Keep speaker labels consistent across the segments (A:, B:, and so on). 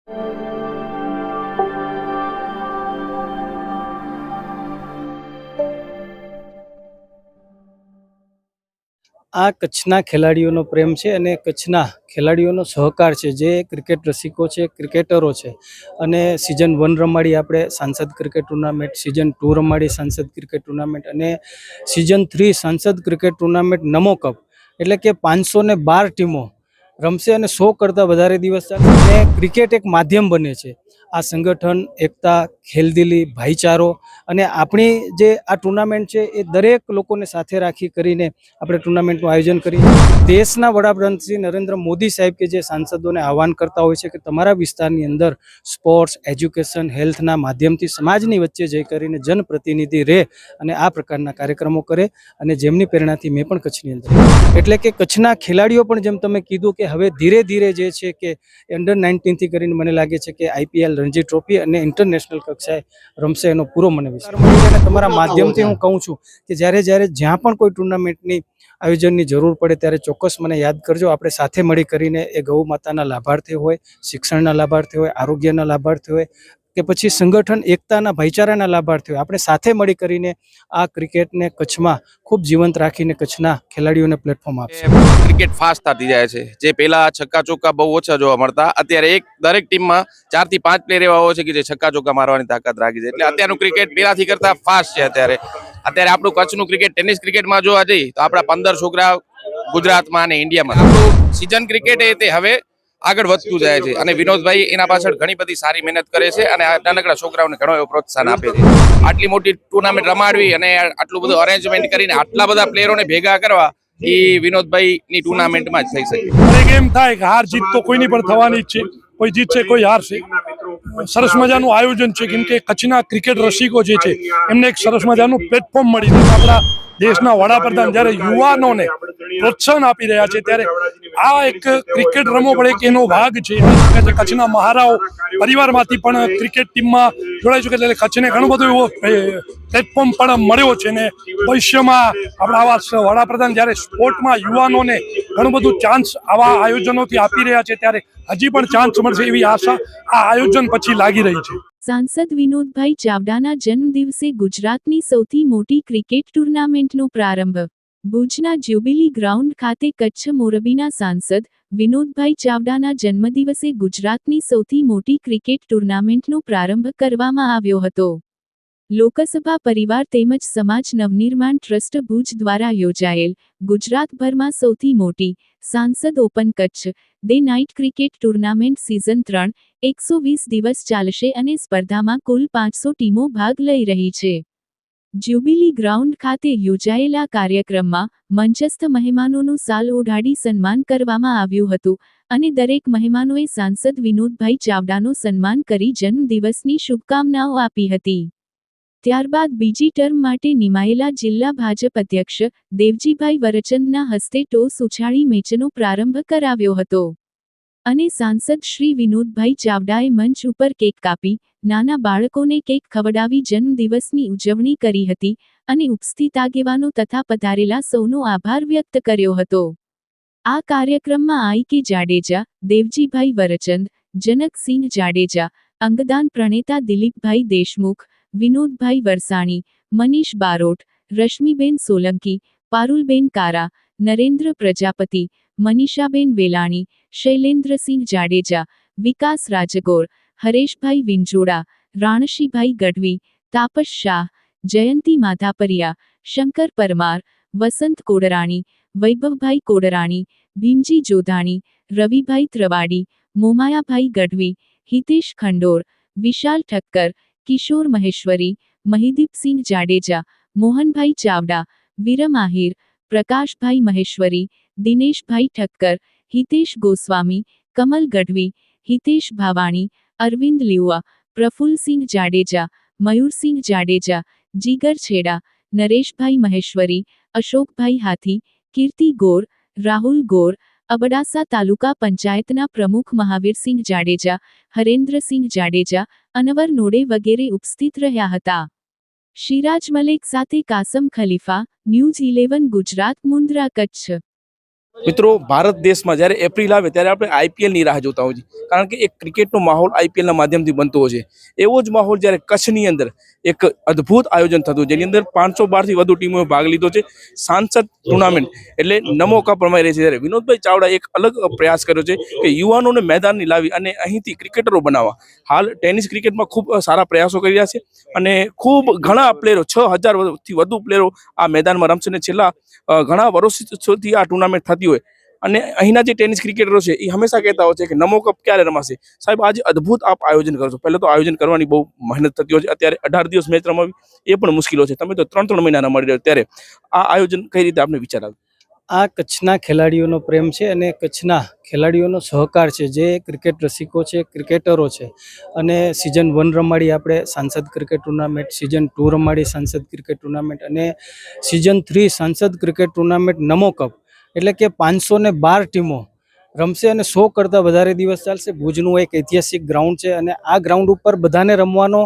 A: આ કચ્છના ખેલાડીઓનો પ્રેમ છે અને કચ્છના ખેલાડીઓનો સહકાર છે, જે ક્રિકેટ રસિકો છે, ક્રિકેટરો છે. અને સિઝન 1 રમાડી આપણે સાંસદ ક્રિકેટ ટુર્નામેન્ટ, સિઝન 2 રમાડી સાંસદ ક્રિકેટ ટુર્નામેન્ટ અને સિઝન 3 સાંસદ ક્રિકેટ ટુર્નામેન્ટ નમો કપ. એટલે કે 512 ટીમો રમશે અને 100 કરતાં વધારે દિવસ ચાલશે. અને ક્રિકેટ એક માધ્યમ બને છે. આ સંગઠન, એકતા, ખેલદિલી, ભાઈચારો અને આપણી જે આ ટુર્નામેન્ટ છે એ દરેક લોકોને સાથે રાખી કરીને આપણે ટુર્નામેન્ટનું આયોજન કરીએ. દેશના વડાપ્રધાન શ્રી નરેન્દ્ર મોદી સાહેબ કે જે સાંસદોને આહવાન કરતા હોય છે કે તમારા વિસ્તારની અંદર સ્પોર્ટ્સ, એજ્યુકેશન, હેલ્થના માધ્યમથી સમાજની વચ્ચે જઈ કરીને જનપ્રતિનિધિ રહે અને આ પ્રકારના કાર્યક્રમો કરે. અને જેમની પ્રેરણાથી મેં પણ કચ્છની અંદર, એટલે કે કચ્છના ખેલાડીઓ પણ જેમ તમે કીધું કે હવે ધીરે ધીરે જે છે કે અંડર-19 થી કરીને મને લાગે છે કે IPL, રણજી ટ્રોફી અને ઇન્ટરનેશનલ કક્ષાએ રમશે એનો પૂરો મને વિશ્વાસ છે. અને તમારા માધ્યમથી હું કહું છું કે જ્યારે જ્યાં પણ કોઈ ટુર્નામેન્ટની આયોજનની જરૂર પડે ત્યારે ચોક્કસ મને યાદ કરજો. આપણે સાથે મળી કરીને એ ગૌ માતાના લાભાર્થી હોય, શિક્ષણના લાભાર્થી હોય, આરોગ્યના લાભાર્થી હોય કે પછી સંગઠન, એકતાના, ભાઈચારાના લાભાર્થી હોય, આપણે સાથે મળી કરીને આ ક્રિકેટને કચ્છમાં ખૂબ જીવંત રાખીને કચ્છના ખેલાડીઓને પ્લેટફોર્મ આપશે.
B: ક્રિકેટ ફાસ્ટ થતી જાય છે. જે પહેલા છક્કા ચોક્કા બહુ ઓછા જોવા મળતા, અત્યારે દરેક ટીમમાં 4 થી 5 પ્લેયર એવા હોય છે કે જે છક્કા ચોક્કા મારવાની તાકાત રાખી છે. એટલે અત્યારનું ક્રિકેટ પહેલાથી કરતા ફાસ્ટ છે. અત્યારે આપણું કચ્છનું ક્રિકેટ, ટેનિસ ક્રિકેટમાં જોવા જઈએ તો આપણા 15 છોકરા ગુજરાતમાં અને ઇન્ડિયામાં, આપણું સિઝન ક્રિકેટ તે હવે આગળ વધતું જાય છે. અને વિનોદભાઈ એના પાછળ ઘણી બધી સારી મહેનત કરે છે અને નાનકડા છોકરાઓને ઘણો એવો પ્રોત્સાહન આપે છે. આટલી મોટી ટુર્નામેન્ટ રમાડવી અને આટલું બધું અરેન્જમેન્ટ કરીને આટલા બધા પ્લેયરોને ભેગા કરવા એ વિનોદભાઈ ની ટુર્નામેન્ટમાં જ થઈ શકે.
C: દરેક એમ થાય કે હાર જીત તો કોઈની પણ થવાની જ છે, કોઈ જીતશે કોઈ હારશે. સરસ મજાનું આયોજન છે, કેમ કે કચ્છના ક્રિકેટ રસિકો જે છે એમને એક સરસ મજાનું પ્લેટફોર્મ મળી છે. આપણા દેશના વડાપ્રધાન જ્યારે યુવાનોને પ્રોત્સાહન આપી રહ્યા છે ત્યારે આ એક ક્રિકેટ રમો પણ એક એનો ભાગ છે. કચ્છના મહારાઓ પરિવારમાંથી પણ ક્રિકેટ ટીમમાં જોડાઈ શકે એટલે કચ્છને ઘણો બધો એવો પ્લેટફોર્મ પણ મળ્યો છે. ને ભવિષ્યમાં આપણા આવા વડાપ્રધાન જ્યારે સ્પોર્ટમાં યુવાનોને ઘણું બધું ચાન્સ આવા આયોજનોથી આપી રહ્યા છે ત્યારે હજી પણ ચાન્સ મળશે એવી આશા આ આયોજન પછી લાગી રહી છે.
D: સાંસદ વિનોદભાઈ ચાવડાના જન્મદિવસે ગુજરાતની સૌથી મોટી ક્રિકેટ ટુર્નામેન્ટનો પ્રારંભ. ભુજના જ્યુબિલી ગ્રાઉન્ડ ખાતે કચ્છ મોરબીના સાંસદ વિનોદભાઈ ચાવડાના જન્મદિવસે ગુજરાતની સૌથી મોટી ક્રિકેટ ટુર્નામેન્ટનો પ્રારંભ કરવામાં આવ્યો હતો. લોકસભા પરિવાર તેમજ સમાજ નવનિર્માણ ટ્રસ્ટ ભુજ દ્વારા યોજાયેલ ગુજરાતભરમાં સૌથી મોટી સાંસદ open Kutch day night cricket tournament season 3 120 દિવસ ચાલશે અને સ્પર્ધામાં કુલ 500 ટીમો ભાગ લઈ રહી છે. જ્યુબિલી ગ્રાઉન્ડ ખાતે યોજાયેલા કાર્યક્રમમાં મંચસ્થ મહેમાનોનું શાલ ઓઢાડી સન્માન કરવામાં આવ્યું હતું અને દરેક મહેમાનોએ સાંસદ વિનોદભાઈ ચાવડાનો સન્માન કરી જન્મદિવસની શુભકામનાઓ આપી હતી. ત્યારબાદ બીજી ટર્મ માટે નિમાયેલા જિલ્લા ભાજપ અધ્યક્ષ દેવજીભાઈ વરચંદના હસ્તે ટોસ ઉછાળી મેચનો પ્રારંભ કરાવ્યો હતો અને સાંસદ શ્રી વિનોદભાઈ ચાવડાએ મંચ ઉપર કેક કાપી નાના બાળકોને કેક ખવડાવી જન્મદિવસની ઉજવણી કરી હતી અને ઉપસ્થિત આગેવાનો તથા પધારેલા સૌનો આભાર વ્યક્ત કર્યો હતો. આ કાર્યક્રમમાં I.K. જાડેજા, દેવજીભાઈ વરચંદ, જનકસિંહ જાડેજા, અંગદાન પ્રણેતા દિલીપભાઈ દેશમુખ, વિનોદભાઈ વરસાણી, મનીષ બારોટ, રશ્મિબેન સોલંકી, પારુલબેન કારા, નરેન્દ્ર પ્રજાપતિ, મનીષાબેન વેલાણી, શૈલેન્દ્રસિંહ જાડેજા, વિકાસ રાજગોર, હરેશભાઈ વિંજોડા, રાણશીભાઈ ગઢવી, તાપસ શાહ, જયંતી માધાપરિયા, શંકર પરમાર, વસંત કોડરાણી, વૈભવભાઈ કોડરાણી, ભીમજી જોધાણી, રવિભાઈ ત્રવાડી, મોમાયાભાઈ ગઢવી, હિતેશ ખંડોર, વિશાલ ઠક્કર, કિશોર મહેશ્વરી, મહિદીપસિંહ જાડેજા, મોહનભાઈ ચાવડા, વિરમ આહિર, પ્રકાશભાઈ મહેશ્વરી, દિનેશભાઈ ઠક્કર, હિતેશ ગોસ્વામી, કમલ ગઢવી, હિતેશ ભાવાણી, અરવિંદ લીવા, પ્રફુલ્લસિંહ જાડેજા, મયુરસિંહ જાડેજા, જીગર છેડા, નરેશભાઈ મહેશ્વરી, અશોકભાઈ હાથી, કીર્તિ ગોર, રાહુલ ગોર, અબડાસા તાલુકા પંચાયતના પ્રમુખ મહાવીરસિંહ જાડેજા, હરેન્દ્રસિંહ જાડેજા, અનવર નોડે વગેરે ઉપસ્થિત રહ્યા હતા. શિરાજ મલેક સાથે કાસમ ખલીફા, ન્યૂઝ 11 ગુજરાત, મુન્દ્રા, કચ્છ.
E: મિત્રો ભારત દેશમાં જ્યારે એપ્રિલ આવે ત્યારે આપણે આઈપીએલની રાહ જોતા હોઈએ છીએ, કારણ કે એક ક્રિકેટનો માહોલ આઈપીએલના માધ્યમથી બનતો હોય છે। એવો જ માહોલ જ્યારે કચ્છની અંદર એક અદ્ભુત આયોજન થતું, જેની અંદર 512થી વધુ ટીમોએ ભાગ લીધો છે। સાંસદ ટુર્નામેન્ટ એટલે નમો કપ રમાઈ રહી છે, ત્યારે વિનોદભાઈ ચાવડા એક અલગ પ્રયાસ કર્યો છે કે યુવાનોને મેદાનની લાવી અને અહીંથી ક્રિકેટરો બનાવવા। હાલ ટેનિસ ક્રિકેટમાં ખૂબ સારા પ્રયાસો કરી રહ્યા છે અને ખૂબ ઘણા પ્લેયરો 6000થી વધુ પ્લેયરો આ મેદાનમાં રમશે અને છેલ્લા ઘણા વર્ષોથી આ ટુર્નામેન્ટ થતી હોય અને અહીંના જે ટેનિસ ક્રિકેટરો છે એ હંમેશા કહેતા હોય છે કે નમો કપ ક્યારે રમાશે। સાહેબ, આજે અદ્ભુત આપ આયોજન કરો છો। પહેલા તો આયોજન કરવાની બહુ મહેનત થતી હોય છે, અત્યારે 18 દિવસ મેચ રમાવી એ પણ મુશ્કેલો છે, તમે તો 3 મહિના રમાડી રહ્યો, ત્યારે આ આયોજન કઈ રીતે આપને વિચાર આવ્યો?
A: આ કચ્છના ખેલાડીઓનો પ્રેમ છે અને કચ્છના ખેલાડીઓનો સહકાર છે, જે ક્રિકેટ રસિકો છે, ક્રિકેટરો છે અને સિઝન 1 રમાડી આપણે સાંસદ ક્રિકેટ ટુર્નામેન્ટ, સિઝન 2 રમાડી સાંસદ ક્રિકેટ ટુર્નામેન્ટ અને સિઝન 3 સાંસદ ક્રિકેટ ટુર્નામેન્ટ નમો કપ, એટલે કે 512 ટીમો રમશે અને 100 કરતાં વધારે દિવસ ચાલશે। ભુજનું એક ઐતિહાસિક ગ્રાઉન્ડ છે અને આ ગ્રાઉન્ડ ઉપર બધાને રમવાનો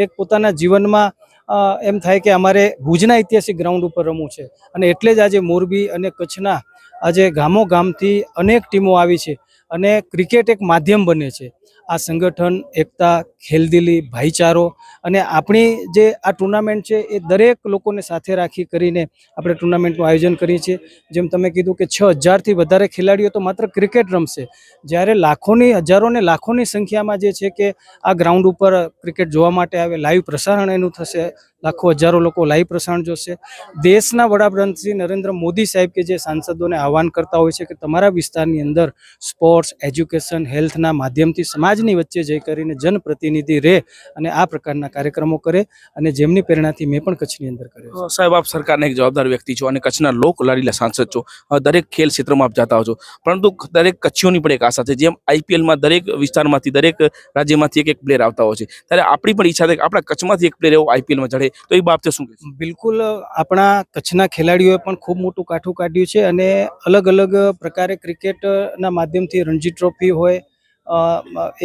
A: એક પોતાના જીવનમાં એમ થાય કે અમારે ભુજના ઐતિહાસિક ગ્રાઉન્ડ ઉપર રમવું છે અને એટલે જ આજે મોરબી અને કચ્છના આજે ગામો ગામથી અનેક ટીમો આવી છે અને ક્રિકેટ એક માધ્યમ બને છે। આ સંગઠન, એકતા, ખેલદિલી, ભાઈચારો અને આપણી જે આ ટુર્નામેન્ટ છે એ દરેક લોકોને સાથે રાખી કરીને આપણે ટુર્નામેન્ટનું આયોજન કરીએ છીએ। જેમ તમે કીધું કે 6000થી વધારે ખેલાડીઓ તો માત્ર ક્રિકેટ રમશે, જ્યારે લાખોની, હજારોને લાખોની સંખ્યામાં જે છે કે આ ગ્રાઉન્ડ ઉપર ક્રિકેટ જોવા માટે આવે। લાઈવ પ્રસારણ એનું થશે, લાખો હજારો લોકો લાઈવ પ્રસારણ જોશે। દેશના વડાપ્રધાન શ્રી નરેન્દ્ર મોદી સાહેબ કે જે સાંસદોને આહવાન કરતા હોય છે કે તમારા વિસ્તારની અંદર સ્પોર્ટ્સ, એજ્યુકેશન, હેલ્થના માધ્યમથી સમાજની વચ્ચે જઈ કરીને જનપ્રતિનિધિ રહે અને આ પ્રકારના કાર્યક્રમો કરે અને જેમની પ્રેરણાથી મેં પણ કચ્છની અંદર કર્યો।
E: સાહેબ, આપ સરકારના એક જવાબદાર વ્યક્તિ છો અને કચ્છના લોક લાડીલા સાંસદ છો, દરેક ખેલ ક્ષેત્રમાં આપ જતા હો છો, પરંતુ દરેક કચ્છીઓની પણ એક આશા છે, જેમ આઈપીએલમાં દરેક વિસ્તારમાંથી, દરેક રાજ્યમાંથી એક પ્લેયર આવતા હોય છે, ત્યારે આપણી પણ ઈચ્છા છે કે આપણા કચ્છમાંથી એક પ્લેયર એવો આઈપીએલમાં ચડે, તો એ બાબતે શું કહેશો?
A: બિલકુલ, આપણા કચ્છના ખેલાડીઓએ પણ ખૂબ મોટું કાઠું કાઢ્યું છે અને અલગ અલગ પ્રકારે ક્રિકેટના માધ્યમથી રણજી ટ્રોફી હોય,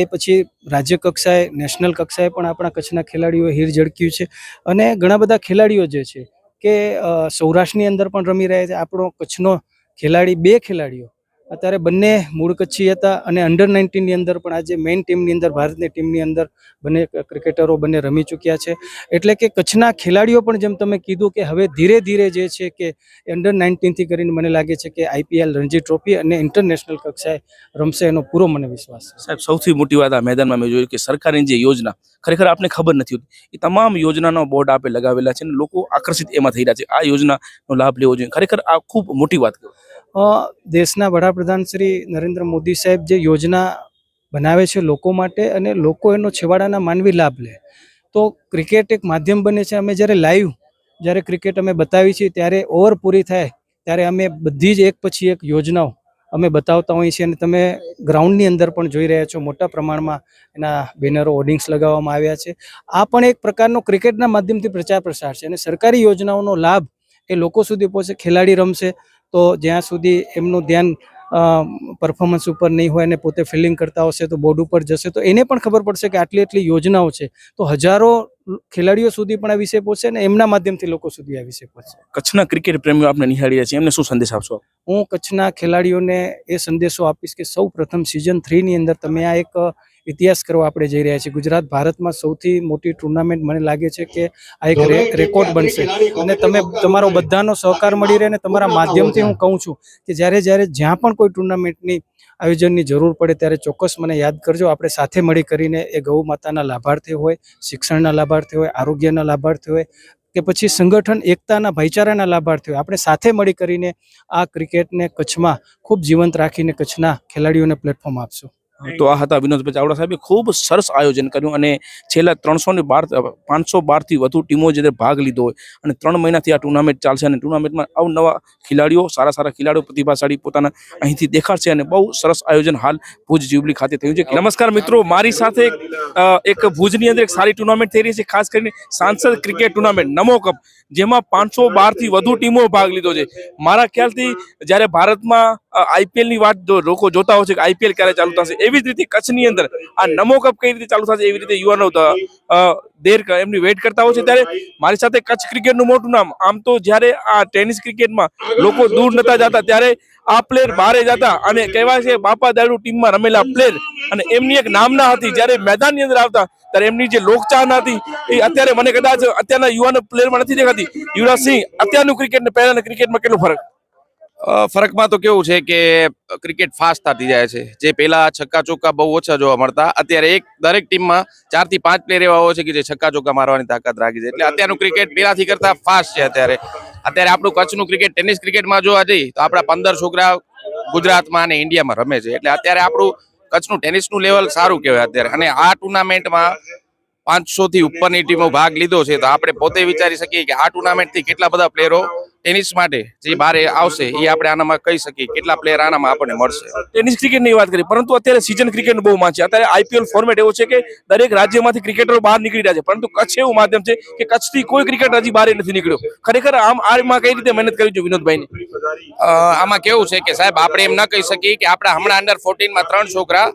A: એ પછી રાજ્ય કક્ષાએ, નેશનલ કક્ષાએ પણ આપણા કચ્છના ખેલાડીઓએ હીર ઝળક્યું છે અને ઘણા બધા ખેલાડીઓ જે છે કે સૌરાષ્ટ્રની અંદર પણ રમી રહ્યા છે। આપણો કચ્છનો ખેલાડી, 2 ખેલાડીઓ અત્યારે બંને મૂળ કચ્છી હતા અને અંડર 19ની અંદર પણ આજે મેઇન ટીમની અંદર, ભારતની ટીમની અંદર બંને ક્રિકેટરો બંને રમી ચૂક્યા છે। એટલે કે કચ્છના ખેલાડીઓ પણ, જેમ તમે કીધું કે હવે ધીરે ધીરે જે છે કે અંડર 19થી કરીને મને લાગે છે કે આઈપીએલ, રણજી ટ્રોફી અને ઇન્ટરનેશનલ કક્ષાએ રમશે, એનો પૂરો મને વિશ્વાસ છે।
E: સાહેબ, સૌથી મોટી વાત આ મેદાનમાં મેં જોયું કે સરકારની જે યોજના ખરેખર આપને ખબર નથી હોતી, એ તમામ યોજનાનો બોર્ડ આપે લગાવેલા છે અને લોકો આકર્ષિત એમાં થઈ રહ્યા છે। આ યોજનાનો લાભ લેવો જોઈએ, ખરેખર આ ખૂબ મોટી વાત કહેવાય।
A: દેશના વડાપ્રધાન શ્રી નરેન્દ્ર મોદી સાહેબ જે યોજના બનાવે છે લોકો માટે અને લોકો એનો છેવાડાના માનવી લાભ લે, તો ક્રિકેટ એક માધ્યમ બને છે। અમે જ્યારે લાઈવ ક્રિકેટ અમે બતાવી છીએ, ત્યારે ઓવર પૂરી થાય ત્યારે અમે બધી જ એક પછી એક યોજનાઓ અમે બતાવતા હોઈએ છીએ અને તમે ગ્રાઉન્ડની અંદર પણ જોઈ રહ્યા છો, મોટા પ્રમાણમાં એના બેનરો, હોર્ડિંગ્સ લગાવવામાં આવ્યા છે। આ પણ એક પ્રકારનો ક્રિકેટના માધ્યમથી પ્રચાર પ્રસાર છે અને સરકારી યોજનાઓનો લાભ એ લોકો સુધી પહોંચે। ખેલાડી રમશે તો જ્યાં સુધી એમનું ધ્યાન પરફોર્મન્સ ઉપર નહીં હોય અને પોતે ફિલ્ડિંગ કરતા હશે તો બોર્ડ ઉપર જશે, તો એને પણ ખબર પડશે કે આટલી આટલી યોજનાઓ છે, તો હજારો ખેલાડીઓ સુધી પણ આ વિષય પહોંચશે અને એમના માધ્યમથી લોકો સુધી આ વિષય પહોંચશે।
E: કચ્છના ક્રિકેટ પ્રેમીઓ આપણે નિહાળી રહ્યા છે, એમને શું સંદેશ આપશો?
A: હું કચ્છના ખેલાડીઓને એ સંદેશો આપીશ કે સૌ પ્રથમ સિઝન 3ની અંદર તમે આ એક ઇતિહાસ કરવા આપણે જઈ રહ્યા છીએ। ગુજરાત ભારતમાં સૌથી મોટી ટુર્નામેન્ટ મને લાગે છે કે આ એક રેકોર્ડ બનશે અને તમે તમારો બધાનો સહકાર મળી રહે અને તમારા માધ્યમથી હું કહું છું કે જ્યારે જ્યાં પણ કોઈ ટુર્નામેન્ટની આયોજનની જરૂર પડે ત્યારે ચોક્કસ મને યાદ કરજો। આપણે સાથે મળી કરીને એ ગૌ માતાના લાભાર્થી હોય, શિક્ષણના લાભાર્થી હોય, આરોગ્યના લાભાર્થી હોય કે પછી સંગઠન, એકતાના, ભાઈચારાના લાભાર્થી હોય, આપણે સાથે મળી કરીને આ ક્રિકેટને કચ્છમાં ખૂબ જીવંત રાખીને કચ્છના ખેલાડીઓને પ્લેટફોર્મ આપશું।
E: તો આ હતા વિનોદભાઈ ચાવડા સાહેબે ખૂબ સરસ આયોજન કર્યું અને છેલ્લા 512થી વધુ ટીમો જે ભાગ લીધો હોય અને 3 મહિનાથી આ ટુર્નામેન્ટ ચાલશે અને ટુર્નામેન્ટમાં અવનવા ખેલાડીઓ, સારા ખેલાડીઓ પ્રતિભાશાળી પોતાના અહીંથી દેખાડશે અને બહુ સરસ આયોજન હાલ ભુજ જ્યુબિલી ખાતે થયું છે। નમસ્કાર મિત્રો, મારી સાથે એક ભુજની અંદર એક સારી ટુર્નામેન્ટ થઈ રહી છે, ખાસ કરીને સાંસદ ક્રિકેટ ટુર્નામેન્ટ નમો કપ, જેમાં 512થી વધુ ટીમો ભાગ લીધો છે। મારા ખ્યાલથી જ્યારે ભારતમાં આઈપીએલની વાત લોકો જોતા હોય છે કે આઈપીએલ ક્યારે ચાલુ થશે, એવી જ રીતે કચ્છની અંદર આ નમો કપ કઈ રીતે ચાલુ થશે એવી રીતે યુવાનો એમની વેઇટ કરતા હોય છે। ત્યારે મારી સાથે કચ્છ ક્રિકેટનું મોટું નામ, આમ તો જ્યારે આ ટેનિસ ક્રિકેટમાં લોકો દૂર નતા જતા ત્યારે આ પ્લેયર બહારે જતા અને કહેવાય છે બાપા દાડુ ટીમમાં રમેલા પ્લેયર અને એમની એક નામના હતી। જ્યારે મેદાનની અંદર આવતા ત્યારે એમની જે લોકચાહના હતી એ અત્યારે મને કદાચ અત્યારના યુવાનો પ્લેયરમાં નથી દેખાતી। યુવરાજ સિંહ, અત્યારનું ક્રિકેટ ને પહેલાના ક્રિકેટમાં કેટલો ફરક?
B: ફરકમાં તો કેવું છે કે ક્રિકેટ ફાસ્ટ થતી જાય છે। જે પેલા છક્કા ચોક્કા બહુ ઓછા જોવા મળતા, અત્યારે દરેક ટીમમાં 4 થી 5 પ્લેયર એવા હોય છે કે જે છક્કા ચોક્કા મારવાની તાકાત રાખી છે। એટલે અત્યારનું ક્રિકેટ પેલાથી કરતા ફાસ્ટ છે। અત્યારે આપણું કચ્છનું ક્રિકેટ ટેનિસ ક્રિકેટમાં જોવા જઈએ તો આપણા 15 છોકરા ગુજરાતમાં અને ઇન્ડિયામાં રમે છે। એટલે અત્યારે આપણું કચ્છનું ટેનિસનું લેવલ સારું કહેવાય અત્યારે। અને આ ટુર્નામેન્ટમાં 500 થી ઉપરની ટીમો ભાગ લીધો છે, તો આપણે પોતે વિચારી શકીએ કે આ ટુર્નામેન્ટથી કેટલા બધા પ્લેયરો ટેનિસ માટે જે બહાર આવશે એ આપણે આનામાં કહી શકીએ કેટલા પ્લેયર આનામાં આપણને મળશે।
E: ટેનિસ ક્રિકેટની વાત કરી, પરંતુ અત્યારે સિઝન ક્રિકેટનું બહુ માંગ છે। અત્યારે આઈપીએલ ફોર્મેટ એવો છે કે દરેક રાજ્યમાંથી ક્રિકેટરો બહાર નીકળી રહ્યા છે, પરંતુ કચ્છ એવું માધ્યમ છે કે કચ્છથી કોઈ ક્રિકેટર હજી બહાર નથી નીકળ્યો। ખરેખર આમાં કઈ રીતે મહેનત કરવી જોઈએ વિનોદભાઈની?
B: આમાં કેવું છે કે સાહેબ, આપણે એમ ન કહી શકીએ કે આપણા હમણાં અંડર 14 માં 3 છોકરા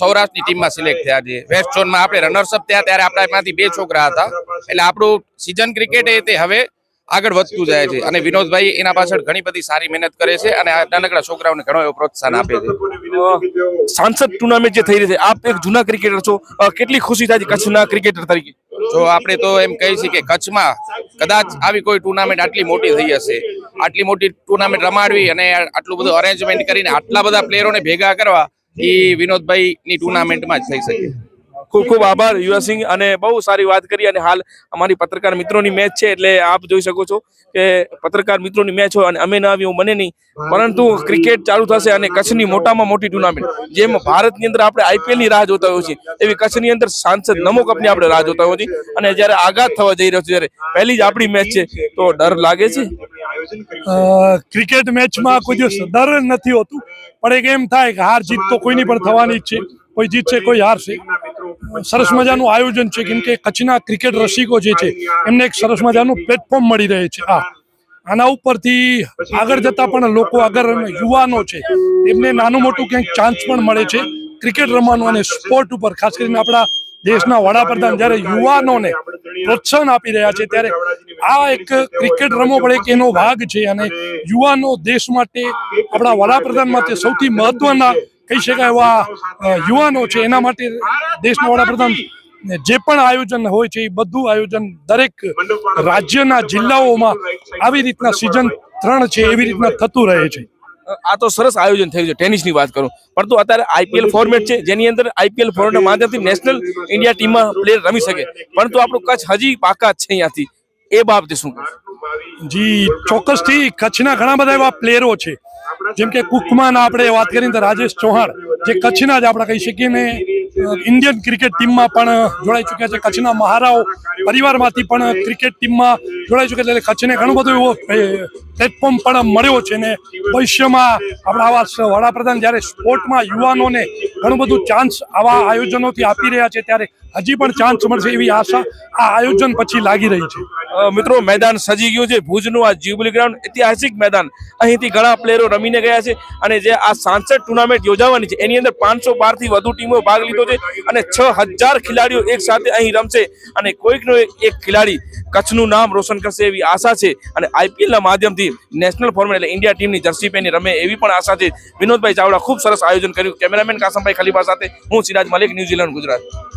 B: સૌરાષ્ટ્રની ટીમમાં સિલેક્ટ થયા છે। વેસ્ટ ઝોનમાં આપણે રનર્સઅપ થયા ત્યારે આપણા એમાંથી 2 છોકરા હતા। એટલે આપણું સિઝન ક્રિકેટ તે હવે આગળ વધતું જાય છે અને વિનોદભાઈ એના પાછળ ઘણી બધી સારી મહેનત કરે છે અને આ નાનકડા છોકરાઓને ઘણો એવો પ્રોત્સાહન આપે છે।
E: સાંસદ ટુર્નામેન્ટ જે થઈ રહી છે, આપ એક જૂના ક્રિકેટર છો, કેટલી ખુશી થાય છે કચ્છના ક્રિકેટર તરીકે?
B: જો આપણે તો એમ કહી છીએ કે કચ્છમાં કદાચ આવી કોઈ ટુર્નામેન્ટ આટલી મોટી થઈ હશે, આટલી મોટી ટુર્નામેન્ટ રમાડવી અને આટલું બધું અરેન્જમેન્ટ કરીને આટલા બધા પ્લેયરોને ભેગા કરવા એ વિનોદભાઈ ની ટુર્નામેન્ટમાં જ થઈ શકે।
E: ખૂબ ખૂબ આભાર યુવરાજ સિંહ, અને બહુ સારી વાત કરી। અને હાલ અમારી પત્રકાર મિત્રોની મેચ છે, એટલે આપ જોઈ શકો છો કે પત્રકાર મિત્રોની મેચ હોય અને અમે ના આવી એવું મને નહીં, પરંતુ ક્રિકેટ ચાલુ થશે અને કચ્છની મોટામાં મોટી ટુર્નામેન્ટ, જેમ ભારતની અંદર આપણે આઈપીએલ ની રાહ જોતા હોઈએ છીએ, એવી કચ્છની અંદર સાંસદ નમો કપની આપણે રાહ જોતા હોઈએ છીએ। અને જ્યારે આઘાત થવા જઈ રહ્યો છે, ત્યારે પહેલી જ આપણી મેચ છે, તો ડર લાગે છે?
C: ક્રિકેટ મેચમાં કોઈ દિવસ ડર નથી હોતું, પણ એક એમ થાય કે હાર જીત તો કોઈની પણ થવાની જ છે। કોઈ જીતશે, કોઈ હારશે। સરસ મજાનું આયોજન છે, કેમ કે કચ્છના ક્રિકેટ રસિકો જે છે એમને એક સરસ મજાનું પ્લેટફોર્મ મળી રહે છે। આના ઉપરથી આગળ જતા પણ લોકો, અગર યુવાનો છે એમને નાનું મોટું ક્યાંક ચાન્સ પણ મળે છે ક્રિકેટ રમવાનું। અને સ્પોર્ટ ઉપર ખાસ કરીને આપણા દેશના વડાપ્રધાન જ્યારે યુવાનોને પ્રોત્સાહન આપી રહ્યા છે, ત્યારે આ એક ક્રિકેટ રમવો પડે એક એનો ભાગ છે। અને યુવાનો દેશ માટે, આપણા વડાપ્રધાન માટે સૌથી મહત્વના કહી શકાય એવા યુવાનો છે। એના માટે દેશના વડાપ્રધાન જે પણ આયોજન હોય છે એ બધું આયોજન દરેક રાજ્યના જિલ્લાઓમાં આવી રીતના સિઝન 3 છે એવી રીતના થતું રહે છે।
E: આ તો સરસ આયોજન થયું છે ટેનિસની વાત કરું, પરંતુ અત્યારે આઈપીએલ ફોર્મેટ છે, જેની અંદર આઈપીએલ ફોર્મેટના માધ્યમથી નેશનલ ઇન્ડિયા ટીમમાં પ્લેયર રમી શકે, પરંતુ આપણું કચ્છ હજી બાકાત છે અહીંયાથી, એ બાબતે શું કહેશો?
C: જી ચોક્કસથી કચ્છના ઘણા બધા એવા પ્લેયરો છે, જેમ કે કુકમાન આપણે વાત કરીએ તો રાજેશ ચૌહાણ જે કચ્છના જ આપણે કહી શકીએ ને ઇન્ડિયન ક્રિકેટ ટીમમાં પણ જોડાઈ ચૂક્યા છે। કચ્છના મહારાઓ પરિવારમાંથી પણ ક્રિકેટ ટીમમાં જોડાઈ ચૂક્યા છે, એટલે કચ્છને ઘણો બધો એવો પ્લેટફોર્મ પણ મળ્યો છે। ને ભવિષ્યમાં આપણા આવા વડાપ્રધાન જ્યારે સ્પોર્ટમાં યુવાનોને ઘણું બધું ચાન્સ આવા આયોજનોથી આપી રહ્યા છે, ત્યારે હજી પણ ચાન્સ મળશે એવી આશા આ આયોજન પછી લાગી રહી છે।
E: મિત્રો, મેદાન સજી ગયું છે, ભુજનું આ જ્યુબિલી ગ્રાઉન્ડ ઐતિહાસિક મેદાન, અહીંથી ઘણા પ્લેયરો રમીને ગયા છે। અને જે આ સાંસદ ટુર્નામેન્ટ યોજાવાની છે એની અંદર 512 થી વધુ ટીમો ભાગ લીધો છે અને 6000 ખેલાડીઓ એક સાથે અહીં રમશે અને કોઈકનો એક ખેલાડી કચ્છનું નામ રોશન કરશે એવી આશા છે। અને આઈપીએલના માધ્યમથી નેશનલ ફોર્મેટ એટલે ઇન્ડિયા ટીમની જર્સી પહેરી રમે એવી પણ આશા છે। વિનોદભાઈ ચાવડા ખૂબ સરસ આયોજન કર્યું। કેમેરામેન કાસમભાઈ ખલીફા સાથે હું સિરાજ મલિક, ન્યૂઝીલેન્ડ, ગુજરાત।